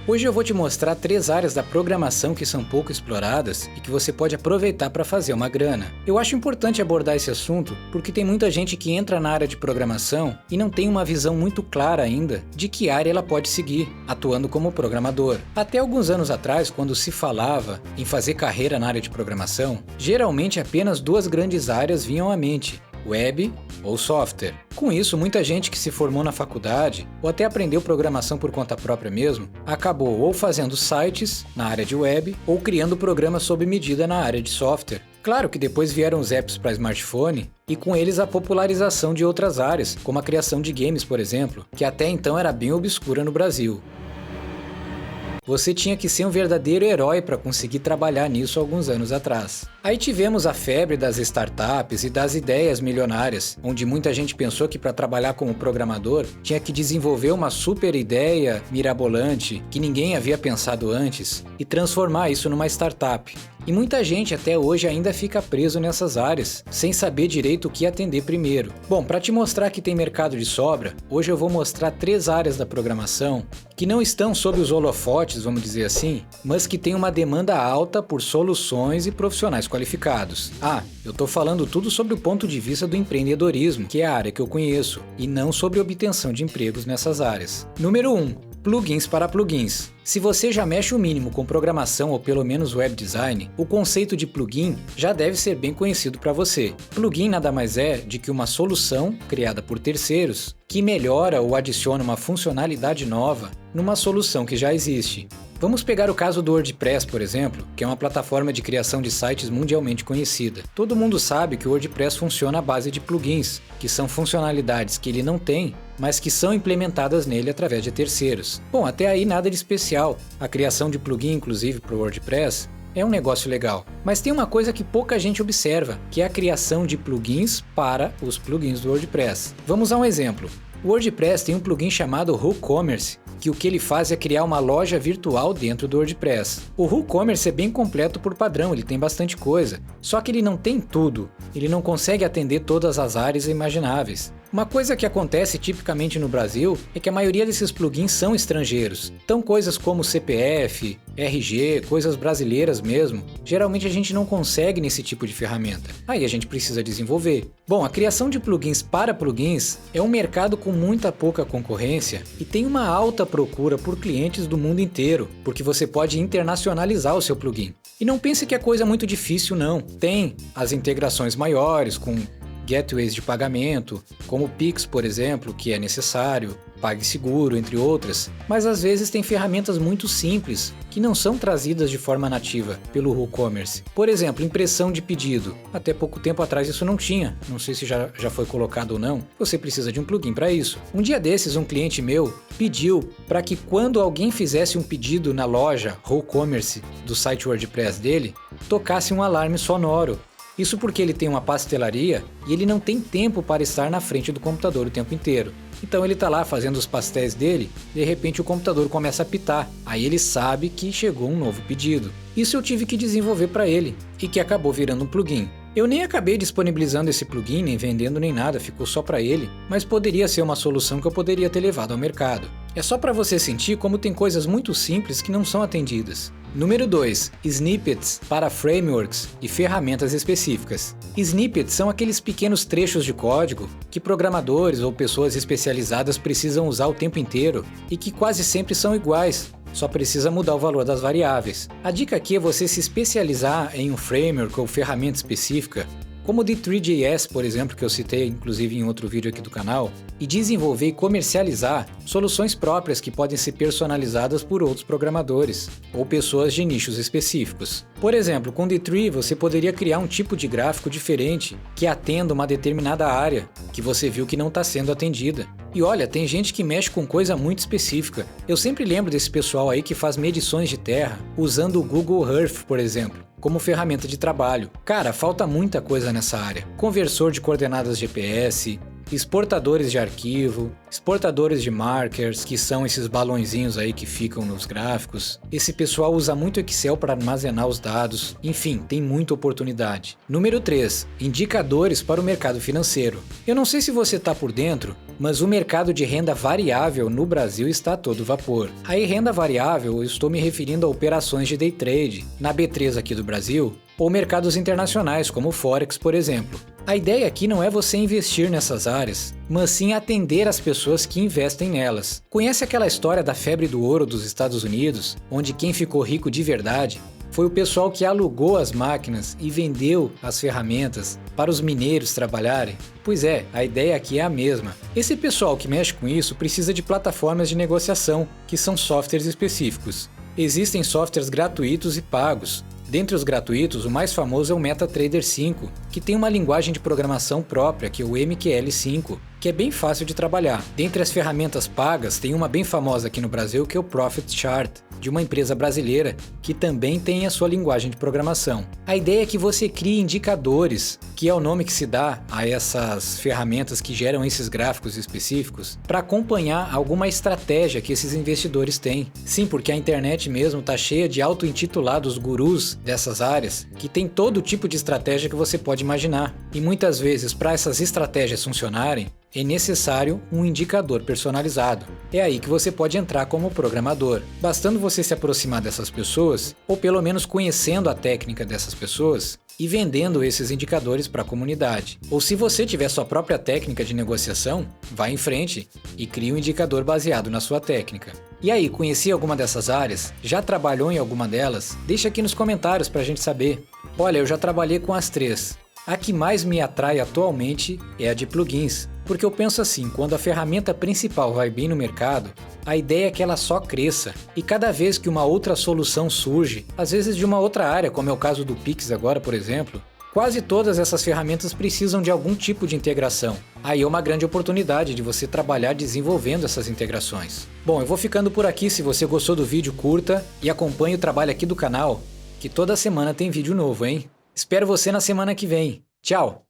Hoje eu vou te mostrar 3 áreas da programação que são pouco exploradas e que você pode aproveitar para fazer uma grana. Eu acho importante abordar esse assunto porque tem muita gente que entra na área de programação e não tem uma visão muito clara ainda de que área ela pode seguir, atuando como programador. Até alguns anos atrás, quando se falava em fazer carreira na área de programação, geralmente apenas 2 grandes áreas vinham à mente: web ou software. Com isso, muita gente que se formou na faculdade ou até aprendeu programação por conta própria mesmo, acabou ou fazendo sites na área de web ou criando programas sob medida na área de software. Claro que depois vieram os apps para smartphone e com eles a popularização de outras áreas, como a criação de games, por exemplo, que até então era bem obscura no Brasil. Você tinha que ser um verdadeiro herói para conseguir trabalhar nisso alguns anos atrás. Aí tivemos a febre das startups e das ideias milionárias, onde muita gente pensou que para trabalhar como programador tinha que desenvolver uma super ideia mirabolante que ninguém havia pensado antes e transformar isso numa startup. E muita gente até hoje ainda fica preso nessas áreas, sem saber direito o que atender primeiro. Bom, para te mostrar que tem mercado de sobra, hoje eu vou mostrar 3 áreas da programação que não estão sob os holofotes, vamos dizer assim, mas que têm uma demanda alta por soluções e profissionais qualificados. Eu tô falando tudo sobre o ponto de vista do empreendedorismo, que é a área que eu conheço, e não sobre obtenção de empregos nessas áreas. Número 1. Plugins para plugins. Se você já mexe o mínimo com programação ou pelo menos web design, o conceito de plugin já deve ser bem conhecido para você. Plugin nada mais é de que uma solução criada por terceiros que melhora ou adiciona uma funcionalidade nova numa solução que já existe. Vamos pegar o caso do WordPress, por exemplo, que é uma plataforma de criação de sites mundialmente conhecida. Todo mundo sabe que o WordPress funciona à base de plugins, que são funcionalidades que ele não tem, mas que são implementadas nele através de terceiros. Bom, até aí nada de especial. A criação de plugin, inclusive, para o WordPress, é um negócio legal. Mas tem uma coisa que pouca gente observa, que é a criação de plugins para os plugins do WordPress. Vamos a um exemplo. O WordPress tem um plugin chamado WooCommerce, que o que ele faz é criar uma loja virtual dentro do WordPress. O WooCommerce é bem completo por padrão, ele tem bastante coisa, só que ele não tem tudo, ele não consegue atender todas as áreas imagináveis. Uma coisa que acontece tipicamente no Brasil é que a maioria desses plugins são estrangeiros. Então coisas como CPF, RG, coisas brasileiras mesmo, geralmente a gente não consegue nesse tipo de ferramenta. Aí a gente precisa desenvolver. Bom, a criação de plugins para plugins é um mercado com muita pouca concorrência e tem uma alta procura por clientes do mundo inteiro, porque você pode internacionalizar o seu plugin. E não pense que é coisa muito difícil não. Tem as integrações maiores com gateways de pagamento, como o Pix, por exemplo, que é necessário, PagSeguro, entre outras, mas às vezes tem ferramentas muito simples que não são trazidas de forma nativa pelo WooCommerce. Por exemplo, impressão de pedido. Até pouco tempo atrás isso não tinha, não sei se já foi colocado ou não, você precisa de um plugin para isso. Um dia desses, um cliente meu pediu para que quando alguém fizesse um pedido na loja WooCommerce do site WordPress dele, tocasse um alarme sonoro. Isso porque ele tem uma pastelaria e ele não tem tempo para estar na frente do computador o tempo inteiro. Então ele está lá fazendo os pastéis dele, de repente o computador começa a apitar. Aí ele sabe que chegou um novo pedido. Isso eu tive que desenvolver para ele e que acabou virando um plugin. Eu nem acabei disponibilizando esse plugin, nem vendendo nem nada, ficou só para ele, mas poderia ser uma solução que eu poderia ter levado ao mercado. É só para você sentir como tem coisas muito simples que não são atendidas. Número 2. Snippets para frameworks e ferramentas específicas. Snippets são aqueles pequenos trechos de código que programadores ou pessoas especializadas precisam usar o tempo inteiro e que quase sempre são iguais. Só precisa mudar o valor das variáveis. A dica aqui é você se especializar em um framework ou ferramenta específica, como o D3JS, por exemplo, que eu citei inclusive em outro vídeo aqui do canal, e desenvolver e comercializar soluções próprias que podem ser personalizadas por outros programadores ou pessoas de nichos específicos. Por exemplo, com D3 você poderia criar um tipo de gráfico diferente que atenda uma determinada área que você viu que não está sendo atendida. E olha, tem gente que mexe com coisa muito específica. Eu sempre lembro desse pessoal aí que faz medições de terra usando o Google Earth, por exemplo, como ferramenta de trabalho. Cara, falta muita coisa nessa área. Conversor de coordenadas GPS, exportadores de arquivo, exportadores de markers, que são esses balõezinhos aí que ficam nos gráficos. Esse pessoal usa muito Excel para armazenar os dados. Enfim, tem muita oportunidade. Número 3. Indicadores para o mercado financeiro. Eu não sei se você está por dentro, mas o mercado de renda variável no Brasil está a todo vapor. Aí renda variável, eu estou me referindo a operações de day trade, na B3 aqui do Brasil, ou mercados internacionais, como o Forex, por exemplo. A ideia aqui não é você investir nessas áreas, mas sim atender as pessoas que investem nelas. Conhece aquela história da febre do ouro dos Estados Unidos, onde quem ficou rico de verdade foi o pessoal que alugou as máquinas e vendeu as ferramentas para os mineiros trabalharem? Pois é, a ideia aqui é a mesma. Esse pessoal que mexe com isso precisa de plataformas de negociação, que são softwares específicos. Existem softwares gratuitos e pagos. Dentre os gratuitos, o mais famoso é o MetaTrader 5, que tem uma linguagem de programação própria, que é o MQL5, que é bem fácil de trabalhar. Dentre as ferramentas pagas, tem uma bem famosa aqui no Brasil, que é o Profit Chart, de uma empresa brasileira, que também tem a sua linguagem de programação. A ideia é que você crie indicadores, que é o nome que se dá a essas ferramentas que geram esses gráficos específicos, para acompanhar alguma estratégia que esses investidores têm. Sim, porque a internet mesmo está cheia de auto-intitulados gurus dessas áreas, que tem todo tipo de estratégia que você pode imaginar. E muitas vezes, para essas estratégias funcionarem, é necessário um indicador personalizado. É aí que você pode entrar como programador. Bastando você se aproximar dessas pessoas, ou pelo menos conhecendo a técnica dessas pessoas, e vendendo esses indicadores para a comunidade. Ou se você tiver sua própria técnica de negociação, vá em frente e crie um indicador baseado na sua técnica. E aí, conhecia alguma dessas áreas? Já trabalhou em alguma delas? Deixa aqui nos comentários para a gente saber. Olha, eu já trabalhei com as 3. A que mais me atrai atualmente é a de plugins, porque eu penso assim, quando a ferramenta principal vai bem no mercado, a ideia é que ela só cresça, e cada vez que uma outra solução surge, às vezes de uma outra área, como é o caso do Pix agora, por exemplo, quase todas essas ferramentas precisam de algum tipo de integração. Aí é uma grande oportunidade de você trabalhar desenvolvendo essas integrações. Bom, eu vou ficando por aqui. Se você gostou do vídeo, curta e acompanhe o trabalho aqui do canal, que toda semana tem vídeo novo, hein? Espero você na semana que vem. Tchau!